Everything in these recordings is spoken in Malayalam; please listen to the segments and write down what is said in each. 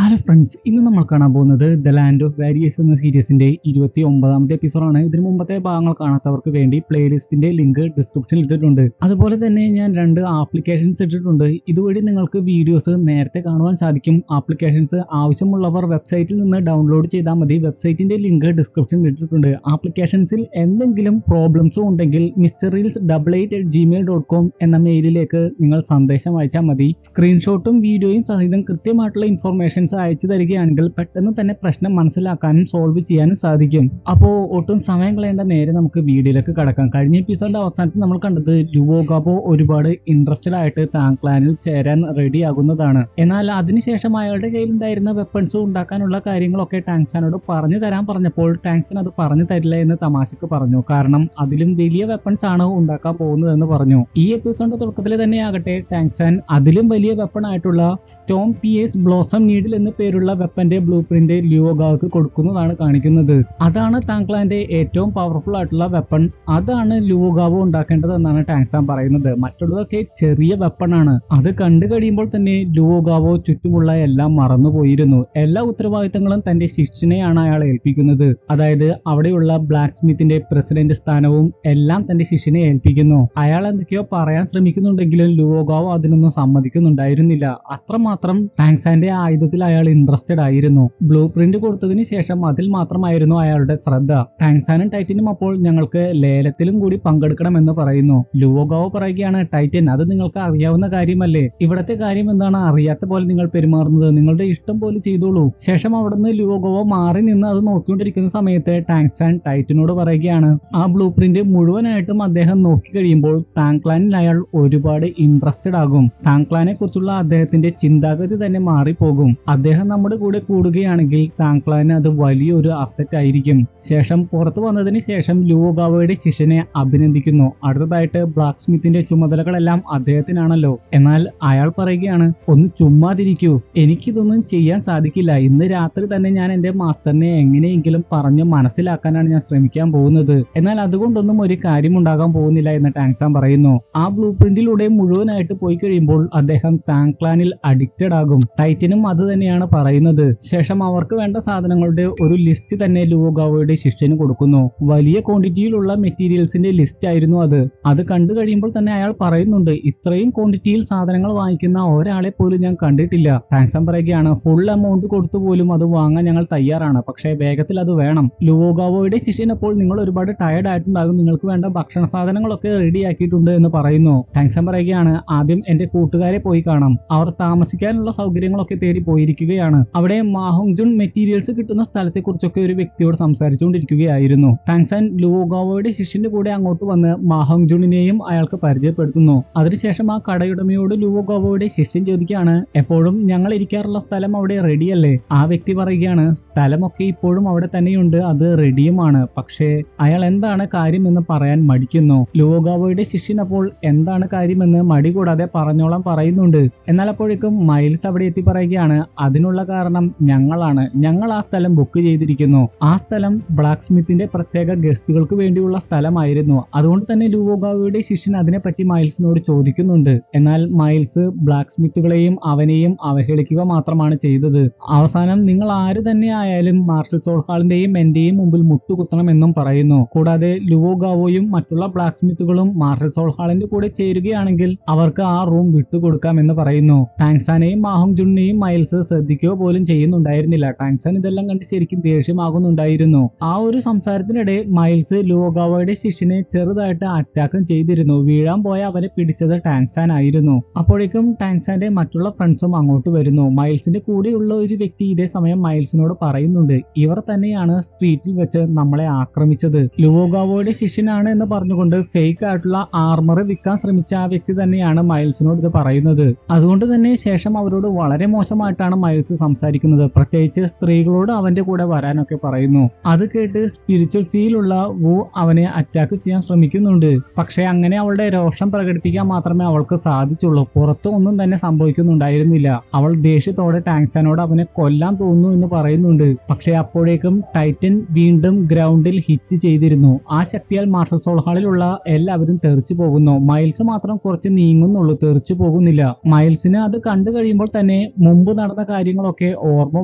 ഹലോ ഫ്രണ്ട്സ്, ഇന്ന് നമ്മൾ കാണാൻ പോകുന്നത് ദ ലാൻഡ് ഓഫ് വാരിയേഴ്സ് എന്ന സീരീസിന്റെ 29ാമത്തെ എപ്പിസോഡാണ്. ഇതിനു മുമ്പത്തെ ഭാഗങ്ങൾ കാണാത്തവർക്ക് വേണ്ടി പ്ലേലിസ്റ്റിന്റെ ലിങ്ക് ഡിസ്ക്രിപ്ഷനിൽ ഇട്ടിട്ടുണ്ട്. അതുപോലെ തന്നെ ഞാൻ 2 ആപ്ലിക്കേഷൻസ് ഇട്ടിട്ടുണ്ട്. ഇതുവഴി നിങ്ങൾക്ക് വീഡിയോസ് നേരത്തെ കാണുവാൻ സാധിക്കും. ആപ്ലിക്കേഷൻസ് ആവശ്യമുള്ളവർ വെബ്സൈറ്റിൽ നിന്ന് ഡൗൺലോഡ് ചെയ്താൽ മതി. വെബ്സൈറ്റിന്റെ ലിങ്ക് ഡിസ്ക്രിപ്ഷനിൽ ഇട്ടിട്ടുണ്ട്. ആപ്ലിക്കേഷൻസിൽ എന്തെങ്കിലും പ്രോബ്ലംസും ഉണ്ടെങ്കിൽ mysteries88@gmail.com എന്ന മെയിലിലേക്ക് നിങ്ങൾ സന്ദേശം അയച്ചാൽ മതി. സ്ക്രീൻഷോട്ടും വീഡിയോയും സഹിതം കൃത്യമായിട്ടുള്ള ഇൻഫർമേഷൻ അയച്ചു തരികയാണെങ്കിൽ പെട്ടെന്ന് തന്നെ പ്രശ്നം മനസ്സിലാക്കാനും സോൾവ് ചെയ്യാനും സാധിക്കും. അപ്പോൾ ഒട്ടും സമയം കളയേണ്ട, നേരെ നമുക്ക് വീഡിയോയിലേക്ക് കടക്കാം. കഴിഞ്ഞ എപ്പിസോഡിന്റെ അവസാനത്തിൽ നമ്മൾ കണ്ടത് ലുവോ ഗാബോ ഒരുപാട് ഇൻട്രസ്റ്റഡ് ആയിട്ട് താങ് ക്ലാനിൽ ചേരാൻ റെഡി ആകുന്നതാണ്. എന്നാൽ അതിനുശേഷം അയാളുടെ കയ്യിലുണ്ടായിരുന്ന വെപ്പൺസ് ഉണ്ടാക്കാനുള്ള കാര്യങ്ങളൊക്കെ ടാങ്സാനോട് പറഞ്ഞു തരാൻ പറഞ്ഞപ്പോൾ ടാങ്സൻ അത് പറഞ്ഞു തരില്ല എന്ന് തമാശക്ക് പറഞ്ഞു. കാരണം അതിലും വലിയ വെപ്പൺസ് ആണ് ഉണ്ടാക്കാൻ പോകുന്നതെന്ന് പറഞ്ഞു. ഈ എപ്പിസോഡിന്റെ തുടക്കത്തിൽ തന്നെ ആകട്ടെ ടാങ്സാൻ അതിലും വലിയ വെപ്പൺ ആയിട്ടുള്ള സ്റ്റോം പിയേഴ്സ് ബ്ലോസം നീഡിൽ എന്ന പേരുള്ള വെപ്പന്റെ ബ്ലൂ പ്രിന്റ് ലുവോ ഗാവോക്ക് കൊടുക്കുന്നതാണ് കാണിക്കുന്നത്. അതാണ് താങ് ക്ലാന്റെ ഏറ്റവും പവർഫുൾ ആയിട്ടുള്ള വെപ്പൺ. അതാണ് ലുവോ ഗാവോ ഉണ്ടാക്കേണ്ടതെന്നാണ് ടാങ്സാൻ പറയുന്നത്. മറ്റുള്ളതൊക്കെ ചെറിയ വെപ്പൺ ആണ്. അത് കണ്ടു കഴിയുമ്പോൾ തന്നെ ലുവോ ഗാവോ ചുറ്റുമുള്ള എല്ലാം മറന്നുപോയിരുന്നു. എല്ലാ ഉത്തരവാദിത്തങ്ങളും തന്റെ ശിഷ്യനെയാണ് അയാൾ ഏൽപ്പിക്കുന്നത്. അതായത് അവിടെയുള്ള ബ്ലാക്ക് സ്മിത്തിന്റെ പ്രസിഡന്റ് സ്ഥാനവും എല്ലാം തന്റെ ശിഷ്യനെ ഏൽപ്പിക്കുന്നു. അയാൾ എന്തൊക്കെയോ പറയാൻ ശ്രമിക്കുന്നുണ്ടെങ്കിലും ലുവോ ഗാവോ അതിനൊന്നും സമ്മതിക്കുന്നുണ്ടായിരുന്നില്ല. അത്രമാത്രം ടാങ്സാന്റെ ആയുധത്തിൽ അയാൾ ഇൻട്രസ്റ്റഡ് ആയിരുന്നു. ബ്ലൂ പ്രിന്റ് കൊടുത്തതിന് ശേഷം അതിൽ മാത്രമായിരുന്നു അയാളുടെ ശ്രദ്ധ. ടാങ്സാനും ടൈറ്റനും അപ്പോൾ ഞങ്ങൾക്ക് ലേലത്തിലും കൂടി പങ്കെടുക്കണമെന്ന് പറയുന്നു. ലുവോ ഗാവോ പറയുകയാണ്, ടൈറ്റൻ, അത് നിങ്ങൾക്ക് അറിയാവുന്ന കാര്യമല്ലേ? ഇവിടത്തെ കാര്യം എന്താണ് അറിയാത്ത പോലെ നിങ്ങൾ പെരുമാറുന്നത്? നിങ്ങളുടെ ഇഷ്ടം പോലെ ചെയ്തോളൂ. ശേഷം അവിടുന്ന് ലുവോ ഗാവോ മാറി നിന്ന് അത് നോക്കിക്കൊണ്ടിരിക്കുന്ന സമയത്ത് ടാങ്സാൻ ടൈറ്റനോട് പറയുകയാണ്, ആ ബ്ലൂ പ്രിന്റ് മുഴുവനായിട്ടും അദ്ദേഹം നോക്കി കഴിയുമ്പോൾ താങ് ക്ലാനിൽ അയാൾ ഒരുപാട് ഇൻട്രസ്റ്റഡ് ആകും. താങ് ക്ലാനെ കുറിച്ചുള്ള അദ്ദേഹത്തിന്റെ ചിന്താഗതി തന്നെ മാറിപ്പോകും. അദ്ദേഹം നമ്മുടെ കൂടെ കൂടുകയാണെങ്കിൽ താങ് ക്ലാന് അത് വലിയൊരു അസറ്റ് ആയിരിക്കും. ശേഷം പുറത്തു വന്നതിന് ശേഷം ലുവോ ഗാവോയുടെ ശിഷ്യനെ അഭിനന്ദിക്കുന്നു. അടുത്തതായിട്ട് ബ്ലാക്ക് സ്മിത്തിന്റെ ചുമതലകളെല്ലാം അദ്ദേഹത്തിനാണല്ലോ. എന്നാൽ അയാൾ പറയുകയാണ്, ഒന്ന് ചുമ്മാതിരിക്കൂ, എനിക്കിതൊന്നും ചെയ്യാൻ സാധിക്കില്ല. ഇന്ന് രാത്രി തന്നെ ഞാൻ എന്റെ മാസ്റ്ററിനെ എങ്ങനെയെങ്കിലും പറഞ്ഞ് മനസ്സിലാക്കാനാണ് ഞാൻ ശ്രമിക്കാൻ പോകുന്നത്. എന്നാൽ അതുകൊണ്ടൊന്നും ഒരു കാര്യം ഉണ്ടാകാൻ പോകുന്നില്ല എന്ന് ടാങ്സാൻ പറയുന്നു. ആ ബ്ലൂ പ്രിന്റിലൂടെ മുഴുവനായിട്ട് പോയി കഴിയുമ്പോൾ അദ്ദേഹം താങ് ക്ലാനിൽ അഡിക്റ്റഡ് ആകും. ടൈറ്റനും അത് തന്നെയാണ് പറയുന്നത്. ശേഷം അവർക്ക് വേണ്ട സാധനങ്ങളുടെ ഒരു ലിസ്റ്റ് തന്നെ ലുവോ ഗാവോയുടെ ശിഷ്യന് കൊടുക്കുന്നു. വലിയ ക്വാണ്ടിറ്റിയിലുള്ള മെറ്റീരിയൽസിന്റെ ലിസ്റ്റ് ആയിരുന്നു അത്. അത് കണ്ടു കഴിയുമ്പോൾ തന്നെ അയാൾ പറയുന്നുണ്ട്, ഇത്രയും ക്വാണ്ടിറ്റിയിൽ സാധനങ്ങൾ വാങ്ങിക്കുന്ന ഒരാളെ പോലും ഞാൻ കണ്ടിട്ടില്ല. ടാങ്സാൻ പറയുകയാണ്, ഫുൾ എമൗണ്ട് കൊടുത്തു പോലും അത് വാങ്ങാൻ ഞങ്ങൾ തയ്യാറാണ്, പക്ഷേ വേഗത്തിൽ അത് വേണം. ലുവോ ഗാവോയുടെ ശിഷ്യൻ അപ്പോൾ നിങ്ങൾ ഒരുപാട് ടയർഡ് ആയിട്ടുണ്ടാകും, നിങ്ങൾക്ക് വേണ്ട ഭക്ഷണ സാധനങ്ങളൊക്കെ റെഡി ആക്കിയിട്ടുണ്ട് എന്ന് പറയുന്നു. ടാങ്സാൻ പറയുകയാണ്, ആദ്യം എന്റെ കൂട്ടുകാരെ പോയി കാണാം. അവർ താമസിക്കാനുള്ള സൗകര്യങ്ങളൊക്കെ തേടി പോയിരിക്കുകയാണ്. അവിടെ മാഹോങ് ജുൺ മെറ്റീരിയൽസ് കിട്ടുന്ന സ്ഥലത്തെ കുറിച്ചൊക്കെ ഒരു വ്യക്തിയോട് സംസാരിച്ചുകൊണ്ടിരിക്കുകയായിരുന്നു. ടാങ്സാൻ ലുവോ ഗാവോയുടെ ശിഷ്യന്റെ കൂടെ അങ്ങോട്ട് വന്ന് മാഹോങ് ജുണിനെയും അയാൾക്ക് പരിചയപ്പെടുത്തുന്നു. അതിനുശേഷം ആ കടയുടമയോട് ലുവോ ഗാവോയുടെ ശിഷ്യൻ ചോദിക്കുകയാണ്, എപ്പോഴും ഞങ്ങൾ ഇരിക്കാറുള്ള സ്ഥലം അവിടെ റെഡിയല്ലേ? ആ വ്യക്തി പറയുകയാണ്, സ്ഥലമൊക്കെ ഇപ്പോഴും അവിടെ തന്നെയുണ്ട്, അത് റെഡിയുമാണ്. പക്ഷേ അയാൾ എന്താണ് കാര്യമെന്ന് പറയാൻ മടിക്കുന്നു. ലുവോ ഗാവോയുടെ ശിഷ്യൻ അപ്പോൾ എന്താണ് കാര്യമെന്ന് മടി കൂടാതെ പറഞ്ഞോളാൻ പറയുന്നുണ്ട്. എന്നാൽ അപ്പോഴേക്കും മൈൽസ് അവിടെ എത്തി പറയുകയാണ്, അതിനുള്ള കാരണം ഞങ്ങളാണ്. ഞങ്ങൾ ആ സ്ഥലം ബുക്ക് ചെയ്തിരിക്കുന്നു. ആ സ്ഥലം ബ്ലാക്ക് സ്മിത്തിന്റെ പ്രത്യേക ഗസ്റ്റുകൾക്ക് വേണ്ടിയുള്ള സ്ഥലമായിരുന്നു. അതുകൊണ്ട് തന്നെ ലുവോ ഗാവോയുടെ ശിഷ്യൻ അതിനെപ്പറ്റി മൈൽസിനോട് ചോദിക്കുന്നുണ്ട്. എന്നാൽ മൈൽസ് ബ്ലാക്ക് സ്മിത്തുകളെയും അവനെയും അവഹേളിക്കുക മാത്രമാണ് ചെയ്തത്. അവസാനം നിങ്ങൾ ആര് തന്നെ ആയാലും മാർഷൽ സോൾ ഹാളിന്റെയും എന്റെയും മുമ്പിൽ മുട്ടുകുത്തണമെന്നും പറയുന്നു. കൂടാതെ ലുവോ ഗാവോയും മറ്റുള്ള ബ്ലാക്ക് സ്മിത്തുകളും മാർഷൽ സോൾ ഹാളിന്റെ കൂടെ ചേരുകയാണെങ്കിൽ അവർക്ക് ആ റൂം വിട്ടുകൊടുക്കാം എന്ന് പറയുന്നു. ടാങ്സാനെയും മാഹോങ് ജുണിനെയും മൈൽസ് ശ്രദ്ധിക്കുക പോലും ചെയ്യുന്നുണ്ടായിരുന്നില്ല. ടാങ്സാൻ ഇതെല്ലാം കണ്ട് ശരിക്കും ദേഷ്യമാകുന്നുണ്ടായിരുന്നു. ആ ഒരു സംസാരത്തിനിടെ മൈൽസ് ലുവോ ഗാവോയുടെ ശിഷ്യനെ ചെറുതായിട്ട് അറ്റാക്കും ചെയ്തിരുന്നു. വീഴാൻ പോയ അവനെ പിടിച്ചത് ടാങ്സാൻ ആയിരുന്നു. അപ്പോഴേക്കും ടാങ്സാന്റെ മറ്റുള്ള ഫ്രണ്ട്സും അങ്ങോട്ട് വരുന്നു. മൈൽസിന്റെ കൂടെയുള്ള ഒരു വ്യക്തി ഇതേ സമയം മൈൽസിനോട് പറയുന്നുണ്ട്, ഇവർ തന്നെയാണ് സ്ട്രീറ്റിൽ വെച്ച് നമ്മളെ ആക്രമിച്ചത്. ലുവോ ഗാവോയുടെ ശിഷ്യനാണ് എന്ന് പറഞ്ഞുകൊണ്ട് ഫേക്ക് ആയിട്ടുള്ള ആർമർ വിൽക്കാൻ ശ്രമിച്ച ആ വ്യക്തി തന്നെയാണ് മൈൽസിനോട് ഇത് പറയുന്നത്. അതുകൊണ്ട് തന്നെ ശേഷം അവരോട് വളരെ മോശമായിട്ടാണ് മൈൽസ് സംസാരിക്കുന്നത്. പ്രത്യേകിച്ച് സ്ത്രീകളോട് അവന്റെ കൂടെ വരാനൊക്കെ പറയുന്നു. അത് കേട്ട് സ്പിരിച്വൽ സീലുള്ള വു അവനെ അറ്റാക്ക് ചെയ്യാൻ ശ്രമിക്കുന്നുണ്ട്. പക്ഷെ അങ്ങനെ അവളുടെ രോഷം പ്രകടിപ്പിക്കാൻ മാത്രമേ അവൾക്ക് സാധിച്ചുള്ളൂ. പുറത്ത് ഒന്നും തന്നെ സംഭവിക്കുന്നുണ്ടായിരുന്നില്ല. അവൾ ദേഷ്യത്തോടെ ടാങ്സാനോട് അവനെ കൊല്ലാൻ തോന്നുന്നു എന്ന് പറയുന്നുണ്ട്. പക്ഷെ അപ്പോഴേക്കും ടൈറ്റൻ വീണ്ടും ഗ്രൗണ്ടിൽ ഹിറ്റ് ചെയ്തിരുന്നു. ആ ശക്തിയാൽ മാർഷൽ സോൾ ഹാളിലുള്ള എല്ലാവരും തെറിച്ചു പോകുന്നു. മൈൽസ് മാത്രം കുറച്ച് നീങ്ങുന്നുള്ളൂ, തെറിച്ചു പോകുന്നില്ല. മൈൽസിന് അത് കണ്ടു കഴിയുമ്പോൾ തന്നെ മുമ്പ് നടന്ന നടന്ന കാര്യങ്ങളൊക്കെ ഓർമ്മ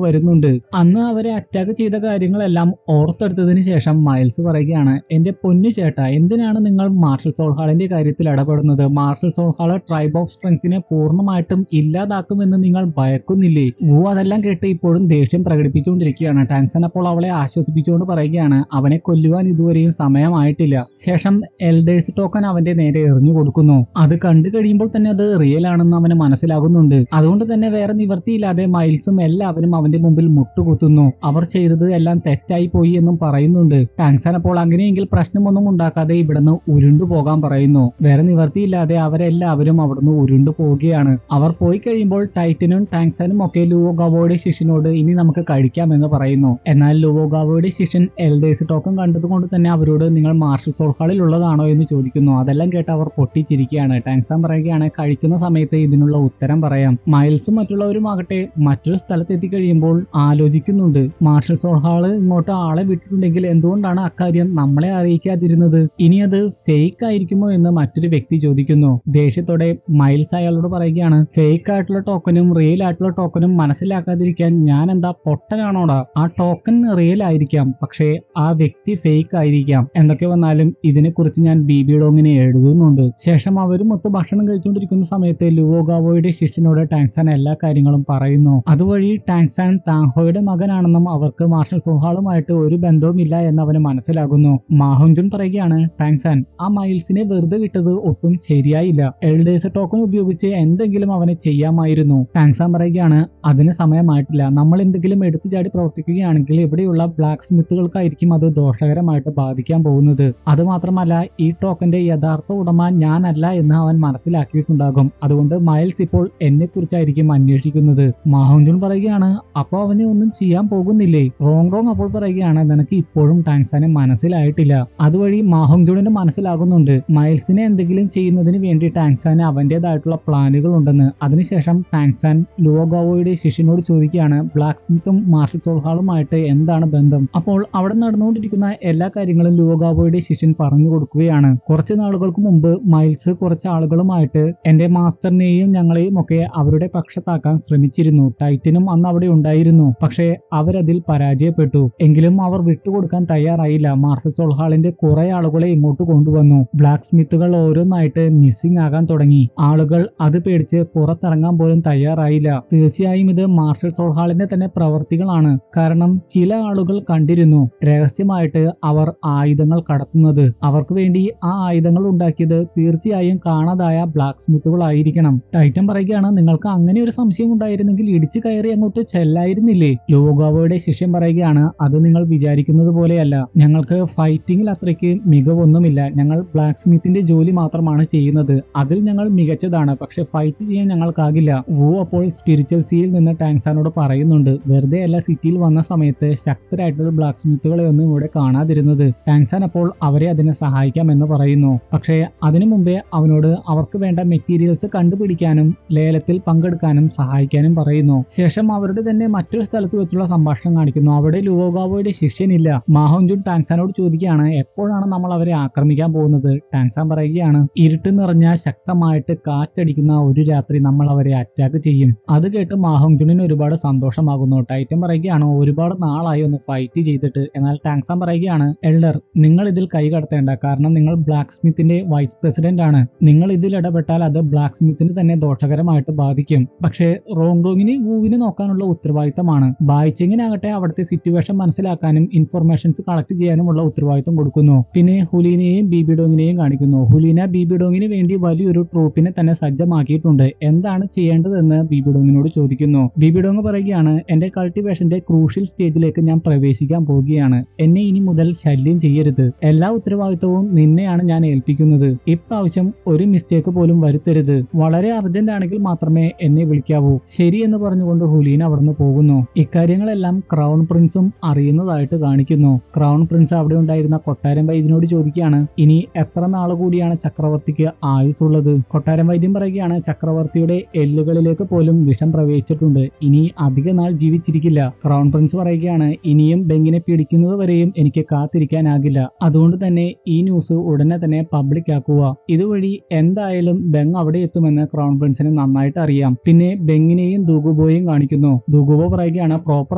വരുന്നുണ്ട്. അന്ന് അവരെ അറ്റാക്ക് ചെയ്ത കാര്യങ്ങളെല്ലാം ഓർത്തെടുത്തതിന് ശേഷം മൈൽസ് പറയുകയാണ്, എന്റെ പൊന്നു ചേട്ടാ, എന്തിനാണ് നിങ്ങൾ മാർഷൽ സോൾ ഹാളിന്റെ കാര്യത്തിൽ ഇടപെടുന്നത്? Marshal Sol Hall tribe of സ്ട്രെങ്ത്തിനെ പൂർണ്ണമായിട്ടും ഇല്ലാതാക്കുമെന്ന് നിങ്ങൾ ഭയക്കുന്നില്ലേ? വു അതെല്ലാം കേട്ട് ഇപ്പോഴും ദേഷ്യം പ്രകടിപ്പിച്ചുകൊണ്ടിരിക്കുകയാണ്. ടാങ്സൺ അപ്പോൾ അവളെ ആശ്വസിപ്പിച്ചുകൊണ്ട് പറയുകയാണ്, അവനെ കൊല്ലുവാൻ ഇതുവരെയും സമയമായിട്ടില്ല. ശേഷം എൽഡേഴ്സ് ടോക്കൺ അവന്റെ നേരെ എറിഞ്ഞു കൊടുക്കുന്നു. അത് കണ്ടു കഴിയുമ്പോൾ തന്നെ അത് റിയൽ ആണെന്ന് അവന് മനസ്സിലാകുന്നുണ്ട്. അതുകൊണ്ട് തന്നെ വേറെ നിവർത്തിയില്ലാതെ മൈൽസും എല്ലാവരും അവന്റെ മുമ്പിൽ മുട്ടുകുത്തുന്നു. അവർ ചെയ്തത് എല്ലാം തെറ്റായി പോയി എന്നും പറയുന്നുണ്ട്. ടാങ്സൺ അപ്പോൾ അങ്ങനെയെങ്കിൽ പ്രശ്നമൊന്നും ഉണ്ടാക്കാതെ ഇവിടുന്ന് ഉരുണ്ടു പോകാൻ പറയുന്നു. വേറെ നിവർത്തിയില്ലാതെ അവരെല്ലാവരും അവിടുന്ന് ഉരുണ്ടു പോവുകയാണ്. അവർ പോയി കഴിയുമ്പോൾ ടൈറ്റനും ടാങ്സനും ഒക്കെ ലുവോഗാവോയുടെ ശിഷ്യനോട് ഇനി നമുക്ക് കഴിക്കാമെന്ന് പറയുന്നു. എന്നാൽ ലുവോഗാവോയുടെ ശിഷ്യൻ എൽഡേഴ്സ് ടോക്കൺ കണ്ടതുകൊണ്ട് തന്നെ അവരോട് നിങ്ങൾ മാർഷൽ സോൾ ഹാളിൽ ഉള്ളതാണോ എന്ന് ചോദിക്കുന്നു. അതെല്ലാം കേട്ട് അവർ പൊട്ടിച്ചിരിക്കുകയാണ്. ടാങ്സൺ പറയുകയാണ്, കഴിക്കുന്ന സമയത്ത് ഇതിനുള്ള ഉത്തരം പറയാം. മൈൽസും മറ്റുള്ളവരും ആകട്ടെ മറ്റൊരു സ്ഥലത്ത് എത്തിക്കഴിയുമ്പോൾ ആലോചിക്കുന്നുണ്ട്, മാർഷൽ സോൾ ഹാള് ഇങ്ങോട്ട് ആളെ വിട്ടിട്ടുണ്ടെങ്കിൽ എന്തുകൊണ്ടാണ് അക്കാര്യം നമ്മളെ അറിയിക്കാതിരുന്നത്? ഇനി അത് ഫേക്ക് ആയിരിക്കുമോ എന്ന് മറ്റൊരു വ്യക്തി ചോദിക്കുന്നു. ദേഷ്യത്തോടെ മൈൽസ് അയാളോട് പറയുകയാണ്, ഫേക്ക് ആയിട്ടുള്ള ടോക്കനും റിയൽ ആയിട്ടുള്ള ടോക്കനും മനസ്സിലാക്കാതിരിക്കാൻ ഞാൻ എന്താ പൊട്ടനാണോടാ? ആ ടോക്കൺ റിയൽ ആയിരിക്കാം, പക്ഷേ ആ വ്യക്തി ഫേക്ക് ആയിരിക്കാം. എന്തൊക്കെ വന്നാലും ഇതിനെക്കുറിച്ച് ഞാൻ ബിബി ഡോങ്ങിനെ എഴുതുന്നുണ്ട്. ശേഷം അവരും ഒത്ത് ഭക്ഷണം കഴിച്ചുകൊണ്ടിരിക്കുന്ന സമയത്ത് ലുവോഗാവോയുടെ ശിഷ്യനോട് ടാങ്സൺ എല്ലാ കാര്യങ്ങളും പറയുന്നു. അതുവഴി ടാങ്സൺ താങ്ഹോയുടെ മകനാണെന്നും അവർക്ക് മാർഷൽ സോൾ ഹാളുമായിട്ട് ഒരു ബന്ധവുമില്ല എന്ന് അവന് മനസ്സിലാകുന്നു. മാഹോങ്ജുൻ പറയുകയാണ്, ടാങ്സൺ ആ മൈൽസിനെ വെറുതെ വിട്ടത് ഒട്ടും ശരിയായില്ല. എൽഡേഴ്സ് ടോക്കൺ ഉപയോഗിച്ച് എന്തെങ്കിലും അവനെ ചെയ്യാമായിരുന്നു. ടാങ്സൺ പറയുകയാണ്, അതിന് സമയമായിട്ടില്ല. നമ്മൾ എന്തെങ്കിലും എടുത്തുചാടി പ്രവർത്തിക്കുകയാണെങ്കിൽ ഇവിടെയുള്ള ബ്ലാക്ക് സ്മിത്തുകൾക്കായിരിക്കും അത് ദോഷകരമായിട്ട് ബാധിക്കാൻ പോകുന്നത്. അതുമാത്രമല്ല ഈ ടോക്കന്റെ യഥാർത്ഥ ഉടമ ഞാനല്ല എന്ന് അവൻ മനസ്സിലാക്കിയിട്ടുണ്ടാകും. അതുകൊണ്ട് മൈൽസ് ഇപ്പോൾ എന്നെ കുറിച്ചായിരിക്കും അന്വേഷിക്കുന്നത്. മാഹോങ്ജുൻ പറയുകയാണ്, അപ്പൊ അവനെ ഒന്നും ചെയ്യാൻ പോകുന്നില്ലേ? റോങ് അപ്പോൾ പറയുകയാണ്, നിനക്ക് ഇപ്പോഴും ടാങ്സനെ മനസ്സിലായിട്ടില്ല. അതുവഴി മാഹോങ്ജുണിന് മനസ്സിലാകുന്നുണ്ട് മൈൽസിനെ എന്തെങ്കിലും ചെയ്യുന്നതിന് വേണ്ടി ടാങ്സന് അവന്റേതായിട്ടുള്ള പ്ലാനുകൾ ഉണ്ടെന്ന്. അതിനുശേഷം ടാങ്സൺ ലുവോഗാവോയുടെ ശിഷ്യനോട് ചോദിക്കുകയാണ്, ബ്ലാക്ക് സ്മിത്തും മാർഷൽ സോൾ ഹാളുമായിട്ട് എന്താണ് ബന്ധം? അപ്പോൾ അവിടെ നടന്നുകൊണ്ടിരിക്കുന്ന എല്ലാ കാര്യങ്ങളും ലുവോഗാവോയുടെ ശിഷ്യൻ പറഞ്ഞു കൊടുക്കുകയാണ്. കുറച്ച് നാളുകൾക്ക് മുമ്പ് മൈൽസ് കുറച്ച് ആളുകളുമായിട്ട് എന്റെ മാസ്റ്ററിനെയും ഞങ്ങളെയും ഒക്കെ അവരുടെ പക്ഷത്താക്കാൻ ശ്രമിച്ചിരുന്നു. ടൈറ്റനും അന്ന് അവിടെ ഉണ്ടായിരുന്നു. പക്ഷേ അവരതിൽ പരാജയപ്പെട്ടു. എങ്കിലും അവർ വിട്ടുകൊടുക്കാൻ തയ്യാറായില്ല. മാർഷൽ സോൾ ഹാളിന്റെ കുറെ ആളുകളെ ഇങ്ങോട്ട് കൊണ്ടുവന്നു. ബ്ലാക്ക് സ്മിത്തുകൾ ഓരോന്നായിട്ട് മിസ്സിംഗ് ആകാൻ തുടങ്ങി. ആളുകൾ അത് പേടിച്ച് പുറത്തിറങ്ങാൻ പോലും തയ്യാറായില്ല. തീർച്ചയായും ഇത് മാർഷൽ സോൾ ഹാളിന്റെ തന്നെ പ്രവർത്തികളാണ്. കാരണം ചില ആളുകൾ കണ്ടിരുന്നു രഹസ്യമായിട്ട് അവർ ആയുധങ്ങൾ കടത്തുന്നത്. അവർക്ക് വേണ്ടി ആ ആയുധങ്ങൾ ഉണ്ടാക്കിയത് തീർച്ചയായും കാണാതായ ബ്ലാക്ക് സ്മിത്തുകളായിരിക്കണം. ടൈറ്റൻ പറയുകയാണ്, നിങ്ങൾക്ക് അങ്ങനെ ഒരു സംശയം ഉണ്ടായിരുന്നെങ്കിൽ ഇടിച്ചു കയറി അങ്ങോട്ട് ചെല്ലായിരുന്നില്ലേ? ലുവോഗാവോയുടെ ശിഷ്യൻ പറയുകയാണ്, അത് നിങ്ങൾ വിചാരിക്കുന്നത് പോലെയല്ല. ഞങ്ങൾക്ക് ഫൈറ്റിംഗിൽ അത്രയ്ക്ക് മികവൊന്നുമില്ല. ഞങ്ങൾ ബ്ലാക്ക് സ്മിത്തിന്റെ ജോലി മാത്രമാണ് ചെയ്യുന്നത്. അതിൽ ഞങ്ങൾ മികച്ചതാണ്. പക്ഷെ ഫൈറ്റ് ചെയ്യാൻ ഞങ്ങൾക്കാകില്ല. വു അപ്പോൾ സ്പിരിച്വൽ സിയിൽ നിന്ന് ടാങ്സനോട് പറയുന്നുണ്ട്, വെറുതെ അല്ല സിറ്റിയിൽ വന്ന സമയത്ത് ശക്തരായിട്ടുള്ള ബ്ലാക്ക് സ്മിത്തുകളെ ഒന്നും ഇവിടെ കാണാതിരുന്നത്. ടാങ്സൻ അപ്പോൾ അവരെ അതിനെ സഹായിക്കാമെന്ന് പറയുന്നു. പക്ഷേ അതിനു മുമ്പേ അവനോട് അവർക്ക് വേണ്ട മെറ്റീരിയൽസ് കണ്ടുപിടിക്കാനും ലേലത്തിൽ പങ്കെടുക്കാനും സഹായിക്കാനും പറയുന്നു. ശേഷം അവരുടെ തന്നെ മറ്റൊരു സ്ഥലത്ത് വെച്ചുള്ള സംഭാഷണം കാണിക്കുന്നു. അവിടെ ലുവോഗാവോയുടെ ശിഷ്യനില്ല. മാഹോങ്ജുൻ ടാങ്സനോട് ചോദിക്കുകയാണ്, എപ്പോഴാണ് നമ്മൾ അവരെ ആക്രമിക്കാൻ പോകുന്നത്? ടാങ്സൻ പറയുകയാണ്, ഇരുട്ട് നിറഞ്ഞ ശക്തമായിട്ട് കാറ്റടിക്കുന്ന ഒരു രാത്രി നമ്മൾ അവരെ അറ്റാക്ക് ചെയ്യും. അത് കേട്ട് മാഹോങ്ജുണിന് ഒരുപാട് സന്തോഷമാകുന്നു. ടൈറ്റൻ പറയുകയാണ്, ഒരുപാട് നാളായി ഒന്ന് ഫൈറ്റ് ചെയ്തിട്ട്. എന്നാൽ ടാങ്സൻ പറയുകയാണ്, എൽഡർ നിങ്ങൾ ഇതിൽ കൈ കടത്തേണ്ട. കാരണം നിങ്ങൾ ബ്ലാക്ക് സ്മിത്തിന്റെ വൈസ് പ്രസിഡന്റ് ആണ്. നിങ്ങൾ ഇതിൽ ഇടപെട്ടാൽ അത് ബ്ലാക്ക് സ്മിത്തിന് തന്നെ ദോഷകരമായിട്ട് ബാധിക്കും. പക്ഷേ റോങ്ങിനെ വൂവിനെ നോക്കാനുള്ള ഉത്തരവാദിത്തമാണ്. ബായ്ചെങ്ങിനാകട്ടെ അവിടുത്തെ സിറ്റുവേഷൻ മനസ്സിലാക്കാനും ഇൻഫർമേഷൻസ് കളക്ട് ചെയ്യാനുമുള്ള ഉത്തരവാദിത്തം കൊടുക്കുന്നു. പിന്നെ ഹുലീനയെയും ബിബി ഡോങ്ങിനെയും കാണിക്കുന്നു. ഹുലീന ബിബി ഡോങ്ങിന് വേണ്ടി വലിയൊരു ട്രൂപ്പിനെ തന്നെ സജ്ജമാക്കിയിട്ടുണ്ട്. എന്താണ് ചെയ്യേണ്ടതെന്ന് ബിബി ഡോങ്ങിനോട് ചോദിക്കുന്നു. ബിബി ഡോങ് പറയുകയാണ്, എന്റെ കൾട്ടിവേഷന്റെ ക്രൂഷ്യൽ സ്റ്റേജിലേക്ക് ഞാൻ പ്രവേശിക്കാൻ പോവുകയാണ്. എന്നെ ഇനി മുതൽ ശല്യം ചെയ്യരുത്. എല്ലാ ഉത്തരവാദിത്തവും നിന്നെയാണ് ഞാൻ ഏൽപ്പിക്കുന്നത്. ഇപ്രാവശ്യം ഒരു മിസ്റ്റേക്ക് പോലും വരുത്തരുത്. വളരെ അർജന്റ് ആണെങ്കിൽ മാത്രമേ എന്നെ വിളിക്കാവൂ. ശരി എന്ന് പറഞ്ഞുകൊണ്ട് ഹുലീന അവിടുന്ന് പോകുന്നു. ഇക്കാര്യങ്ങളെല്ലാം ക്രൗൺ പ്രിൻസും അറിയുന്നതായിട്ട് കാണിക്കുന്നു. ക്രൗൺ പ്രിൻസ് അവിടെ ഉണ്ടായിരുന്ന കൊട്ടാരം വൈദ്യനോട് ചോദിക്കുകയാണ്, ഇനി എത്ര നാൾ കൂടിയാണ് ചക്രവർത്തിക്ക് ആയുസുള്ളത്? കൊട്ടാരം വൈദ്യം പറയുകയാണ്, ചക്രവർത്തിയുടെ എല്ലുകളിലേക്ക് പോലും വിഷം പ്രവേശിച്ചിട്ടുണ്ട്. ഇനി അധിക നാൾ ജീവിച്ചിരിക്കില്ല. ക്രൗൺ പ്രിൻസ് പറയുകയാണ്, ഇനിയും ബെങ്ങിനെ പിടിക്കുന്നത് വരെയും എനിക്ക് കാത്തിരിക്കാനാകില്ല. അതുകൊണ്ട് തന്നെ ഈ ന്യൂസ് ഉടനെ തന്നെ പബ്ലിക് ആക്കുക. ഇതുവഴി എന്തായാലും ബെങ് അവിടെ എത്തുമെന്ന് ക്രൗൺ പ്രിൻസിന് നന്നായിട്ട് അറിയാം. പിന്നെ ബെങ്ങിനെയും ദുഗു ദുഗുബോയും കാണിക്കുന്നു. ദുഗുബോ പറയുകയാണ് പ്രോപ്പർ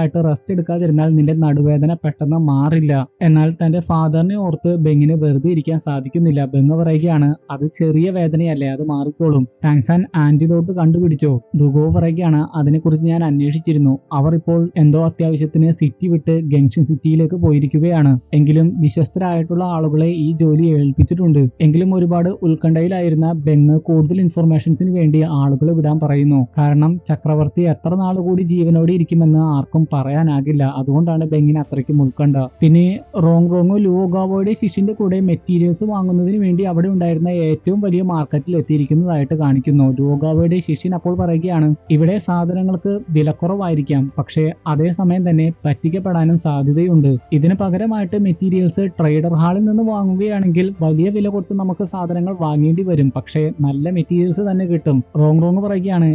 ആയിട്ട് റെസ്റ്റ് എടുക്കാതിരുന്നാൽ നിന്റെ നടുവേദന പെട്ടെന്ന് മാറില്ല. എന്നാൽ തന്റെ ഫാദറിനെ ഓർത്ത് ബെങ്ങിന് വെറുതെ ഇരിക്കാൻ സാധിക്കുന്നില്ല. ബെങ് പറയുകയാണ് അത് ചെറിയ വേദനയല്ലേ, അത് മാറിക്കോളും. ടാങ്സാൻ ആന്റിഡോട്ട് കണ്ടുപിടിച്ചോ? ദുഗുബോ പറയുകയാണ് അതിനെക്കുറിച്ച് ഞാൻ അന്വേഷിച്ചിരുന്നു. അവർ ഇപ്പോൾ എന്തോ അത്യാവശ്യത്തിന് സിറ്റി വിട്ട് ഗെങ്ഷൻ സിറ്റിയിലേക്ക് പോയിരിക്കുകയാണ്. എങ്കിലും വിശ്വസ്തരായിട്ടുള്ള ആളുകളെ ഈ ജോലി ഏൽപ്പിച്ചിട്ടുണ്ട്. എങ്കിലും ഒരുപാട് ഉത്കണ്ഠയിലായിരുന്ന ബെങ് കൂടുതൽ ഇൻഫർമേഷൻസിന് വേണ്ടി ആളുകളെ വിടാൻ പറയുന്നു. കാരണം ചക്രവർത്തി എത്ര നാളുകൂടി ജീവനോടെ ഇരിക്കുമെന്ന് ആർക്കും പറയാനാകില്ല. അതുകൊണ്ടാണ് ബെങ്ങിന് അത്രയ്ക്കും ഉത്കണ്ഠ. പിന്നെ റോങ് ലുവോഗാവോയുടെ ശിഷ്യന്റെ കൂടെ മെറ്റീരിയൽസ് വാങ്ങുന്നതിന് വേണ്ടി അവിടെ ഉണ്ടായിരുന്ന ഏറ്റവും വലിയ മാർക്കറ്റിൽ എത്തിയിരിക്കുന്നതായിട്ട് കാണിക്കുന്നു. ലുവോഗാവോയുടെ ശിഷ്യൻ അപ്പോൾ പറയുകയാണ് ഇവിടെ സാധനങ്ങൾക്ക് വിലക്കുറവായിരിക്കാം, പക്ഷേ അതേസമയം തന്നെ പറ്റിക്കപ്പെടാനും സാധ്യതയുണ്ട്. ഇതിന് പകരമായിട്ട് മെറ്റീരിയൽസ് ട്രേഡർ ഹാളിൽ നിന്ന് വാങ്ങുകയാണെങ്കിൽ വലിയ വില കൊടുത്ത് നമുക്ക് സാധനങ്ങൾ വാങ്ങേണ്ടി വരും, പക്ഷേ നല്ല മെറ്റീരിയൽസ് തന്നെ കിട്ടും. റോങ് പറയുകയാണ്